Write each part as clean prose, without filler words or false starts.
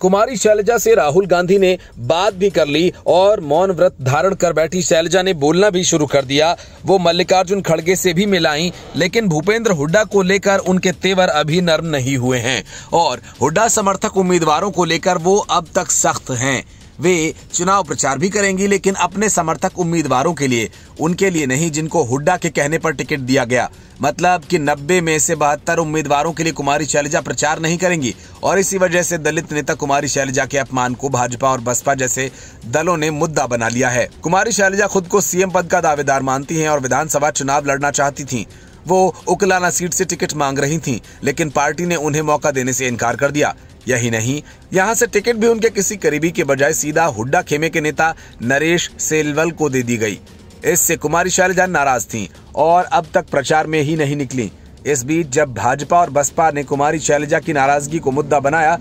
कुमारी शैलजा से राहुल गांधी ने बात भी कर ली और मौन व्रत धारण कर बैठी शैलजा ने बोलना भी शुरू कर दिया। वो मल्लिकार्जुन खड़गे से भी मिलाई, लेकिन भूपेंद्र हुड्डा को लेकर उनके तेवर अभी नरम नहीं हुए हैं और हुड्डा समर्थक उम्मीदवारों को लेकर वो अब तक सख्त हैं। वे चुनाव प्रचार भी करेंगी, लेकिन अपने समर्थक उम्मीदवारों के लिए, उनके लिए नहीं जिनको हुड्डा के कहने पर टिकट दिया गया। मतलब कि 90 में से 72 उम्मीदवारों के लिए कुमारी शैलजा प्रचार नहीं करेंगी और इसी वजह से दलित नेता कुमारी शैलजा के अपमान को भाजपा और बसपा जैसे दलों ने मुद्दा बना लिया है। कुमारी शैलजा खुद को सीएम पद का दावेदार मानती हैं और विधानसभा चुनाव लड़ना चाहती थीं। वो उकलाना सीट से टिकट मांग रही थीं, लेकिन पार्टी ने उन्हें मौका देने से इनकार कर दिया। यही नहीं, यहां से टिकट भी उनके किसी करीबी के बजाय सीधा हुड्डा खेमे के नेता नरेश सेलवल को दे दी गई। इससे कुमारी शैलजा नाराज थीं और अब तक प्रचार में ही नहीं निकली। इस बीच जब भाजपा और बसपा ने कुमारी शैलजा की नाराजगी को मुद्दा बनाया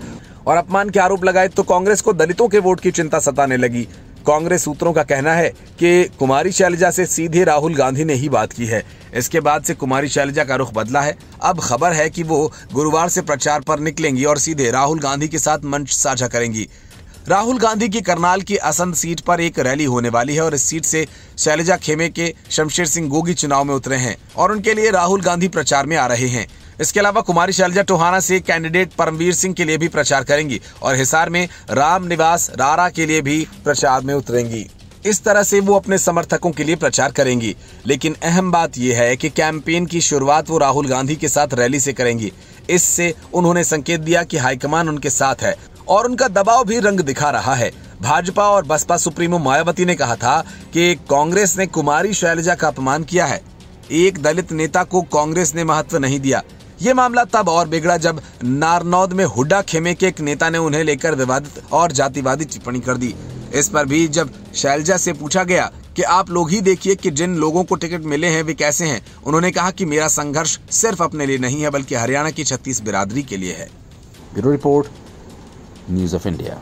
और अपमान के आरोप लगाए, तो कांग्रेस को दलितों के वोट की चिंता सताने लगी। कांग्रेस सूत्रों का कहना है कि कुमारी शैलजा से सीधे राहुल गांधी ने ही बात की है। इसके बाद से कुमारी शैलजा का रुख बदला है। अब खबर है कि वो गुरुवार से प्रचार पर निकलेंगी और सीधे राहुल गांधी के साथ मंच साझा करेंगी। राहुल गांधी की करनाल की असंध सीट पर एक रैली होने वाली है और इस सीट से शैलजा खेमे के शमशेर सिंह गोगी चुनाव में उतरे हैं और उनके लिए राहुल गांधी प्रचार में आ रहे हैं। इसके अलावा कुमारी शैलजा टोहाना से कैंडिडेट परमवीर सिंह के लिए भी प्रचार करेंगी और हिसार में राम निवास रारा के लिए भी प्रचार में उतरेंगी। इस तरह से वो अपने समर्थकों के लिए प्रचार करेंगी। लेकिन अहम बात यह है कि कैंपेन की शुरुआत वो राहुल गांधी के साथ रैली से करेंगी। इससे उन्होंने संकेत दिया कि हाईकमान उनके साथ है और उनका दबाव भी रंग दिखा रहा है। भाजपा और बसपा सुप्रीमो मायावती ने कहा था कि कांग्रेस ने कुमारी शैलजा का अपमान किया है। एक दलित नेता को कांग्रेस ने महत्व नहीं दिया। ये मामला तब और बिगड़ा जब नारनौद में हुड्डा खेमे के एक नेता ने उन्हें लेकर विवादित और जातिवादी टिप्पणी कर दी। इस पर भी जब शैलजा से पूछा गया कि आप लोग ही देखिए कि जिन लोगों को टिकट मिले हैं वे कैसे हैं, उन्होंने कहा कि मेरा संघर्ष सिर्फ अपने लिए नहीं है बल्कि हरियाणा की 36 बिरादरी के लिए है। Bureau report, news of India.